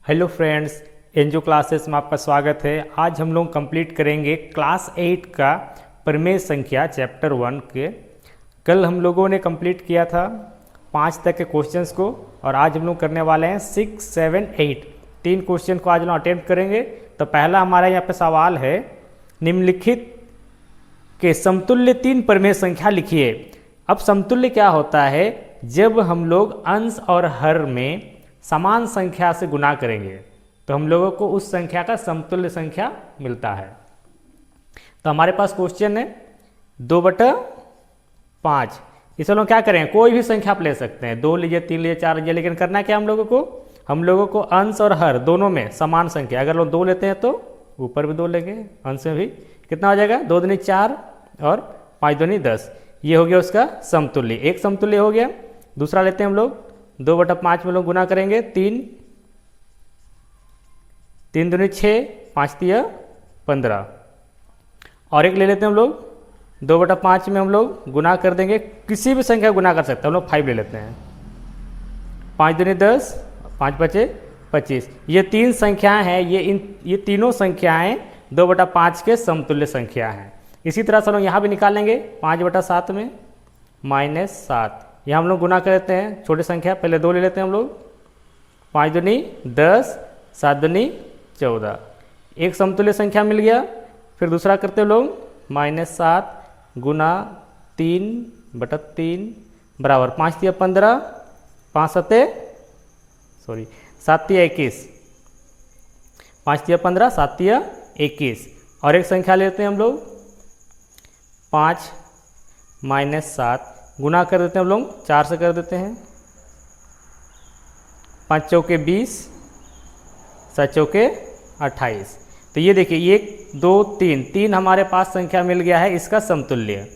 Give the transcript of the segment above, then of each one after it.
Hello friends, एनजो classes में आपका स्वागत है। आज हम लोग कंप्लीट करेंगे क्लास 8 का प्रमेय संख्या चैप्टर 1 के। कल हम लोगों ने कंप्लीट किया था 5 तक के क्वेश्चंस को और आज हम लोग करने वाले हैं 6, 7, 8 तीन क्वेश्चन को आज हम अटेम्प्ट करेंगे। तो पहला हमारा यहाँ पे सवाल है, निम्नलिखित के समतुल्य 3 प्रमेय संख्या लिखिए। अब समतुल्य क्या होता है? जब हम लोग अंश और हर में समान संख्या से गुना करेंगे तो हम लोगों को उस संख्या का समतुल्य संख्या मिलता है। तो हमारे पास क्वेश्चन है 2/5। इसे लोग क्या करें, कोई भी संख्या आप ले सकते हैं, 2 लीजिए, 3 लीजिए, 4 लीजिए, लेकिन करना क्या हम लोगों को अंश और हर दोनों में समान संख्या। अगर लोग 2 लेते हैं तो ऊपर भी 2 लेंगे, अंश में भी। कितना हो जाएगा? 2 दूनी 4 और 5 दूनी 10। ये हो गया उसका समतुल्य, एक समतुल्य हो गया। दूसरा लेते हैं हम लोग 2/5 में लोग गुना करेंगे 3 दूनी 6, 5 तिया 15। और एक ले लेते हैं हम लोग 2/5 में हम लोग गुना कर देंगे, किसी भी संख्या गुना कर सकते हैं हम लोग। 5 ले लेते हैं, 5 दूनी 10, 5 बचे 25। ये 3 संख्याएं हैं, ये तीनों संख्याएं 2/5 के समतुल्य संख्या हैं। इसी तरह से हम लोग यहाँ भी निकालेंगे 5/7 में -7। यहाँ हम लोग गुना कर लेते हैं छोटी संख्या, पहले 2 ले लेते हैं हम लोग, 5 दूनी 10, 7 दूनी 14। एक समतुल्य संख्या मिल गया। फिर दूसरा करते हैं लोग -7 गुना 3/3 बराबर 5 तिया 15, 7 तिया 21, 5 तिया 15, 7 तिया 21। और एक संख्या लेते हैं हम लोग 5 -7 गुना कर देते हैं हम लोग 4 से कर देते हैं, 5 चौके 20, 7 चौके 28। तो ये देखिए 1, 2, 3 हमारे पास संख्या मिल गया है इसका समतुल्य।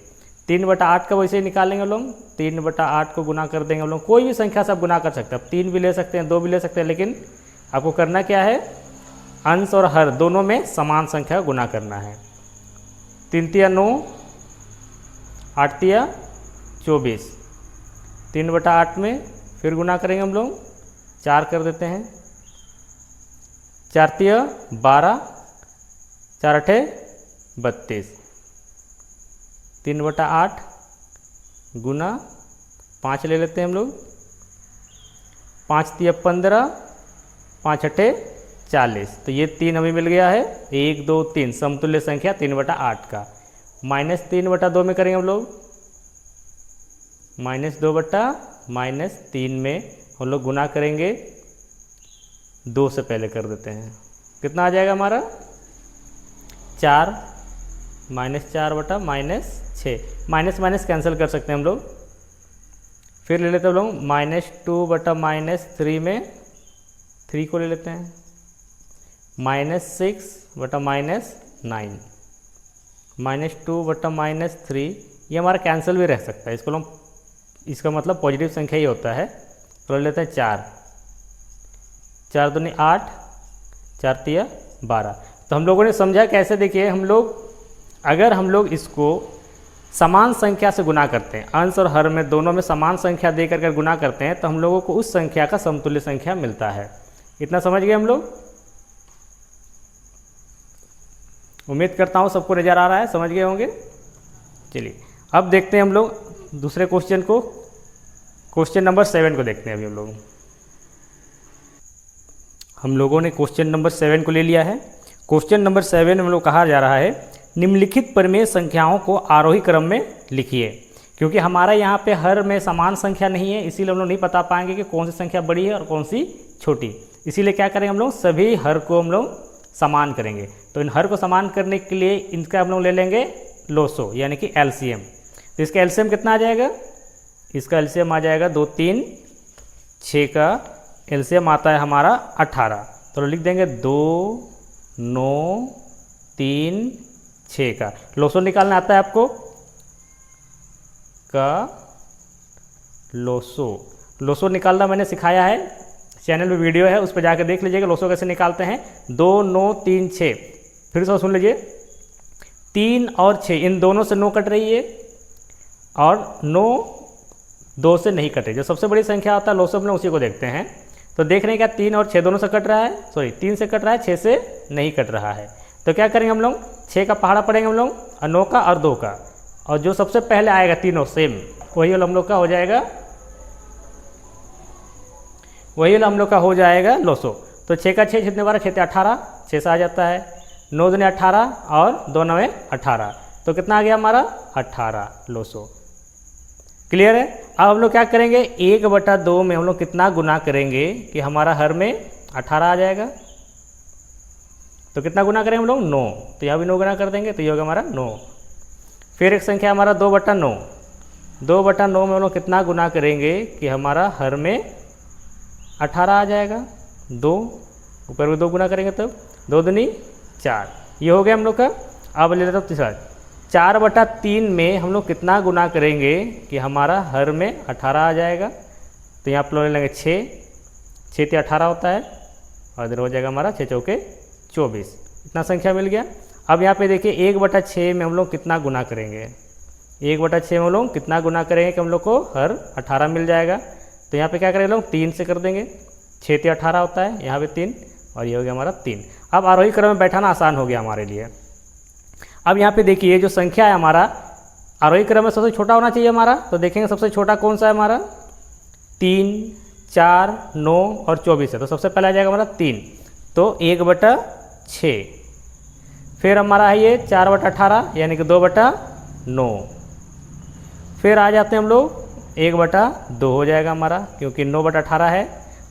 3/8 का वैसे ही निकालेंगे हम लोग, 3/8 को गुना कर देंगे हम लोग। कोई भी संख्या से आप गुना कर सकते हैं, 3 भी ले सकते हैं, 2 भी ले सकते हैं, लेकिन आपको करना क्या है, अंश और हर दोनों में समान संख्या गुना करना है। 3 तिया 9, 8 तिया 24। 3/8 में फिर गुना करेंगे हम लोग, 4 कर देते हैं, 4 तिया 12, 4 8 32। 3/8 गुना 5 ले लेते हैं हम लोग, 5 तिया 15, 5 8 40। तो ये 3 हमें मिल गया है, 1 2 3 समतुल्य संख्या 3/8 का। -3/2 में करेंगे हम लोग, -2/-3 में हम लोग गुना करेंगे 2 से पहले कर देते हैं। कितना आ जाएगा हमारा? 4 -4/-6। माइनस कैंसिल कर सकते हैं हम लोग। फिर ले लेते हैं हम लोग -2/-3 में 3 को ले लेते हैं, -6/-9, -2/-3 ये हमारा कैंसिल भी रह सकता है। इसको हम, इसका मतलब पॉजिटिव संख्या ही होता है। तो ले लेते हैं 4, 4 दूनी 8, 4 तिया 12। तो हम लोगों ने समझा कैसे, देखिए हम लोग अगर हम लोग इसको समान संख्या से गुना करते हैं, अंश और हर में दोनों में समान संख्या दे करके गुना करते हैं, तो हम लोगों को उस संख्या का समतुल्य संख्या मिलता है। इतना समझ गए हम लोग? उम्मीद करता हूँ सबको नज़र आ रहा है, समझ गए होंगे। चलिए अब देखते हैं हम लोग दूसरे क्वेश्चन को, क्वेश्चन नंबर 7 को देखते हैं। अभी हम लोगों ने क्वेश्चन नंबर 7 को ले लिया है। क्वेश्चन नंबर 7 में हम लोग कहा जा रहा है, निम्नलिखित प्रमेय संख्याओं को आरोही क्रम में लिखिए। क्योंकि हमारा यहाँ पे हर में समान संख्या नहीं है, इसीलिए हम लोग नहीं बता पाएंगे कि कौन सी संख्या बड़ी है और कौन सी छोटी। इसीलिए क्या करेंगे हम लोग, सभी हर को हम लोग समान करेंगे। तो इन हर को समान करने के लिए इनका हम लोग ले लेंगे लोसो, यानी कि एलसीएम। तो इसका एलसीएम कितना आ जाएगा? इसका एलसीएम आ जाएगा 2 3 6 का एलसीएम आता है हमारा 18। तो लिख देंगे 2 9 3 6 का। लोसो निकालना आता है आपको? का लोसो निकालना मैंने सिखाया है, चैनल में वीडियो है, उस पर जाकर देख लीजिएगा लोसो कैसे निकालते हैं। 2 9 3 6, फिर से सुन लीजिए, 3 और 6 इन दोनों से 9 कट रही है और 9 2 से नहीं कटे। जो सबसे बड़ी संख्या होता है लोसो में, उसी को देखते हैं। तो देख रहे हैं क्या 3 और 6 दोनों से कट रहा है, सॉरी 3 से कट रहा है, 6 से नहीं कट रहा है। तो क्या करेंगे हम लोग, 6 का पहाड़ा पड़ेंगे हम लोग और 9 का और 2 का, और जो सबसे पहले आएगा तीनों सेम वही वाला हम लोग का हो जाएगा, वही वाला हम लोग का हो जाएगा लोसो। तो 6 का 6 जितने बार 6 18, 6 से आ जाता है, 9 दूनी 18 और 2 9 18, तो कितना आ गया हमारा 18 लोसो। क्लियर है। अब हम लोग क्या करेंगे, 1/2 में हम लोग कितना गुना करेंगे कि हमारा हर में 18 आ जाएगा। तो कितना गुना करेंगे हम लोग 9, तो यहाँ भी 9 गुना कर देंगे तो ये होगा हमारा 9। फिर एक संख्या हमारा 2/9, 2/9 में हम लोग कितना गुना करेंगे कि हमारा हर में 18 आ जाएगा। 2 ऊपर में 2 गुना करेंगे तब 2 दूनी 4, ये हो गया हम लोग का। अब ले लेते हैं तीसरा, 4/3 में हम लोग कितना गुना करेंगे कि हमारा हर में 18 आ जाएगा। तो यहाँ पर ले लेंगे 6, 6 से 18 होता है और इधर हो जाएगा हमारा 6 चौके 24, इतना संख्या मिल गया। अब यहाँ पे देखिए 1/6 में हम लोग कितना गुना करेंगे, 1/6 में हम लोग कितना गुना करेंगे कि हम लोग को हर 18 मिल जाएगा। तो यहाँ पे क्या करेंगे लोग 3 से कर देंगे, 6 से 18 होता है, यहाँ पे 3 और ये हो गया हमारा 3। अब आरोही क्रम में बैठाना आसान हो गया हमारे लिए। अब यहाँ पे देखिए जो संख्या है हमारा आरोही क्रम में सबसे छोटा होना चाहिए हमारा, तो देखेंगे सबसे छोटा कौन सा है हमारा, 3, 4, 9 और 24 है। तो सबसे पहले आ जाएगा हमारा 3, तो 1/6। फिर हमारा है ये 4/18 यानी कि 2/9। फिर आ जाते हैं हम लोग 1/2 हो जाएगा हमारा, क्योंकि 9/18 है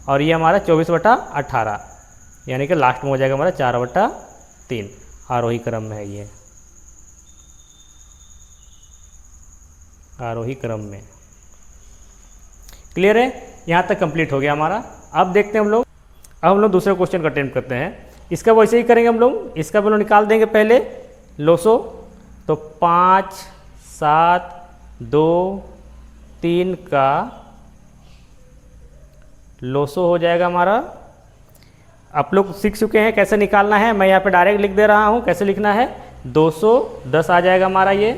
और ये हमारा 24/18 यानी कि लास्ट में हो जाएगा हमारा 4/3। आरोही क्रम में है ये, आरोही क्रम में। क्लियर है, यहाँ तक कंप्लीट हो गया हमारा। अब देखते हैं हम लोग, अब हम लोग दूसरे क्वेश्चन का अटेम्प्ट करते हैं। इसका वैसे ही करेंगे हम लोग, इसका भी हम लोग निकाल देंगे पहले लोसो। तो 5, 7, 2, 3 का लोसो हो जाएगा हमारा। आप लोग सीख चुके हैं कैसे निकालना है, मैं यहाँ पे डायरेक्ट लिख दे रहा हूँ कैसे लिखना है। 210 आ जाएगा हमारा ये।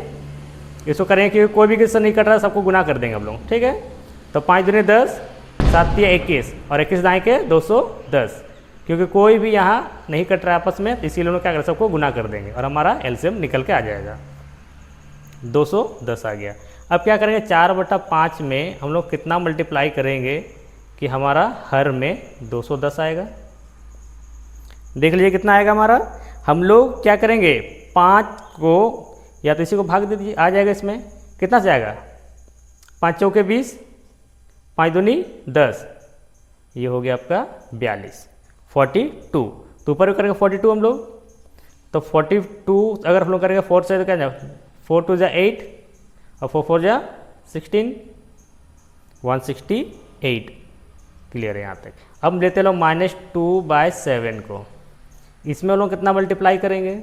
इसको करेंगे क्योंकि कोई भी किससे नहीं कट रहा है, सबको गुना कर देंगे हम लोग, ठीक है। तो 5 दूनी 10, 7 तिया 21 और 21 दाएँ के 210, क्योंकि कोई भी यहाँ नहीं कट रहा है आपस में, तो इसीलिए हम लोग क्या करें सबको गुना कर देंगे और हमारा एलसीएम निकल के आ जाएगा, 210 आ गया। अब क्या करेंगे 4/5 में हम लोग कितना मल्टीप्लाई करेंगे कि हमारा हर में 210 आएगा। देख लीजिए कितना आएगा हमारा। हम लोग क्या करेंगे 5 को या तो इसी को भाग दे दीजिए, आ जाएगा इसमें कितना से आएगा 5 चौके 20, 5 दूनी 10, ये हो गया आपका 42, 42। तो ऊपर भी करेंगे 42 हम लोग, तो 42 अगर हम लोग करेंगे 4 से तो क्या जाए 4 2 जा 8 और 4 4 जा 16, 168। क्लियर है यहाँ तक। अब लेते लो -2/7 को, इसमें हम लोग कितना मल्टीप्लाई करेंगे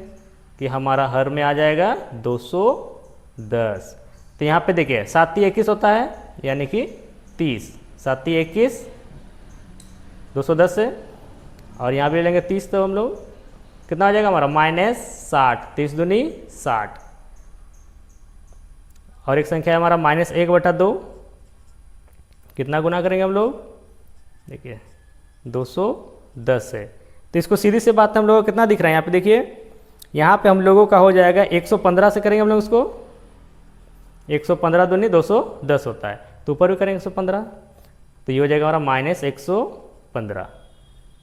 कि हमारा हर में आ जाएगा 210। तो यहाँ पे देखिए 7 × 21 होता है यानी कि 30, 7 × 21 210 से, और यहाँ भी लेंगे 30, तो हम लोग कितना आ जाएगा हमारा -60, 30 दूनी 60। और एक संख्या है हमारा -1/2, कितना गुना करेंगे हम लोग, देखिए 210 है। तो इसको सीधी से बात हम लोगों को कितना दिख रहा है यहाँ पे देखिए, यहाँ पे हम लोगों का हो जाएगा 115 से करेंगे हम लोग इसको, 115 दूनी 210 होता है, तो ऊपर भी करेंगे 115, तो ये हो जाएगा हमारा -115।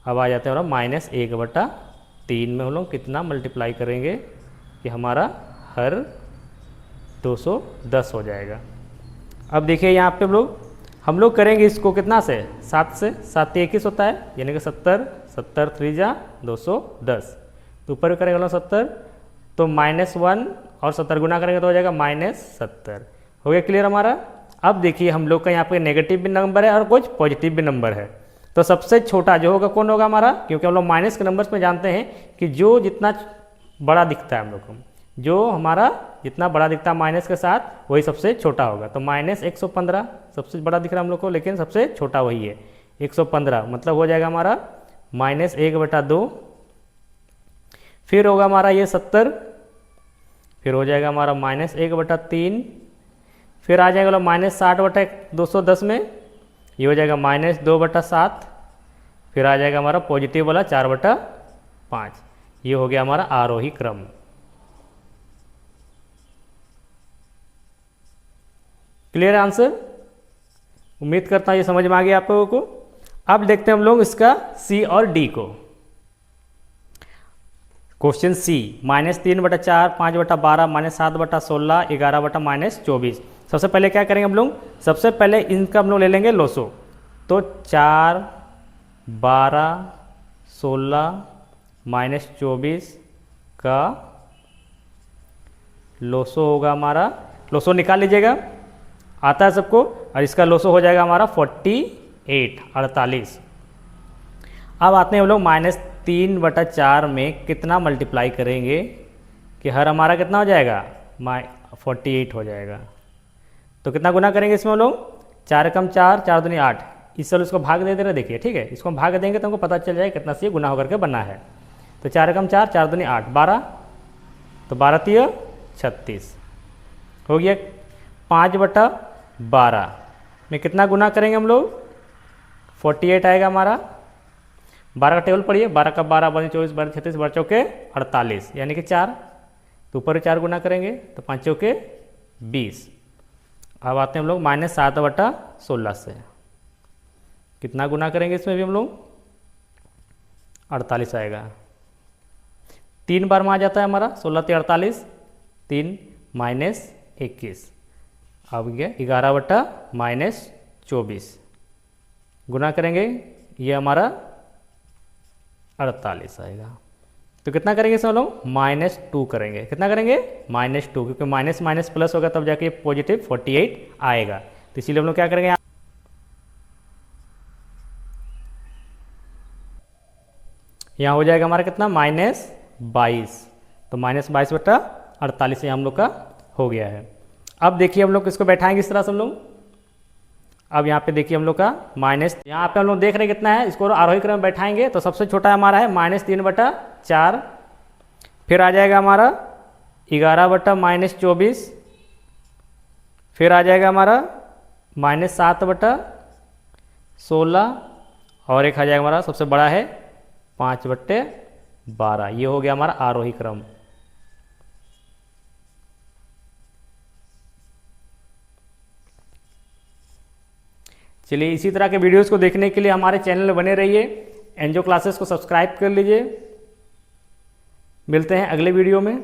अब आ जाते हैं हमारा -1/3 में हम लोग कितना मल्टीप्लाई करेंगे कि हमारा हर 210 हो जाएगा। अब देखिए यहाँ पे हम लोग करेंगे इसको कितना से 7 से, 7 × 21 होता है यानी कि 70, 70 3 जा 210, तो ऊपर भी करेंगे हम लोग 70, तो -1 और 70 गुना करेंगे तो हो जाएगा -70। हो गया क्लियर हमारा। अब देखिए हम लोग का यहाँ पे नेगेटिव भी नंबर है और कुछ पॉजिटिव भी नंबर है, तो सबसे छोटा जो होगा कौन होगा हमारा, क्योंकि हम लोग माइनस के नंबर्स में जानते हैं कि जो जितना बड़ा दिखता है हम लोग को, जो हमारा जितना बड़ा दिखता है माइनस के साथ वही सबसे छोटा होगा। तो -115 सबसे बड़ा दिख रहा है हम लोग को, लेकिन सबसे छोटा वही है 115, मतलब हो जाएगा हमारा -1/2। फिर होगा हमारा ये 70, फिर हो जाएगा हमारा -1/3, फिर आ जाएगा -60/210 में, ये हो जाएगा -2/7, फिर आ जाएगा हमारा पॉजिटिव वाला 4/5। ये हो गया हमारा आरोही क्रम। Clear answer? उम्मीद करता हूँ ये समझ में आ गया आप लोगों को। अब देखते हैं हम लोग इसका सी और डी को। क्वेश्चन सी, -3/4, 5/12, -7/16, 11/-24। सबसे पहले क्या करेंगे हम लोग? सबसे पहले इनका हम लोग ले लेंगे लोसो। तो 4, 12, 16 -24 का लोसो होगा हमारा। लोसो निकाल लीजिएगा, आता है सबको। और इसका लोसो हो जाएगा हमारा 48, 48। अब आते हैं हम लोग -3/4 में कितना मल्टीप्लाई करेंगे कि हर हमारा कितना हो जाएगा? 48 हो जाएगा। तो कितना गुना करेंगे इसमें हम लोग? 4 कम 4, 4 दूनी 8। इस साल उसको भाग दे दे रहे, देखिए ठीक है। इसको हम भाग देंगे तो हमको पता चल जाएगा कितना से गुना होकर के बनना है। तो 4 कम 4, 4 दूनी 8, 12। तो 12 36 हो गया। 5/12 में कितना गुना करेंगे हम लोग? 48 आएगा हमारा। 12 का टेबल पढ़िए, 12 का 12, 12 24, 12 36, 12 चौके 48, यानी कि 4। तो ऊपर 4 गुना करेंगे तो 5 चौके 20। अब आते हैं हम लोग -7/16 से। कितना गुना करेंगे इसमें भी हम लोग? 48 आएगा। 3 बार में आ जाता है हमारा। 16 × 48, 3 -21। अब गया 11/-24 गुना करेंगे, ये हमारा 48 आएगा। तो कितना करेंगे इसमें लोग? -2 करेंगे। कितना करेंगे? -2, क्योंकि माइनस माइनस प्लस होगा तब जाके पॉजिटिव 48 आएगा। तो इसीलिए हम लोग क्या करेंगे? यहाँ हो जाएगा हमारा कितना? -22। तो -22/48 हम लोग का हो गया है। अब देखिए हम लोग इसको बैठाएंगे इस तरह से हम लोग। अब यहाँ पे देखिए हम लोग का माइनस, यहाँ पे हम लोग देख रहे हैं कितना है। इसको आरोही क्रम में बैठाएंगे तो सबसे छोटा हमारा है -3/4। फिर आ जाएगा हमारा 11/-24। फिर आ जाएगा हमारा -7/16। और एक आ जाएगा हमारा सबसे बड़ा है 5/12। ये हो गया हमारा आरोही क्रम। चलिए, इसी तरह के वीडियोस को देखने के लिए हमारे चैनल में बने रहिए। एंजो क्लासेस को सब्सक्राइब कर लीजिए। मिलते हैं अगले वीडियो में।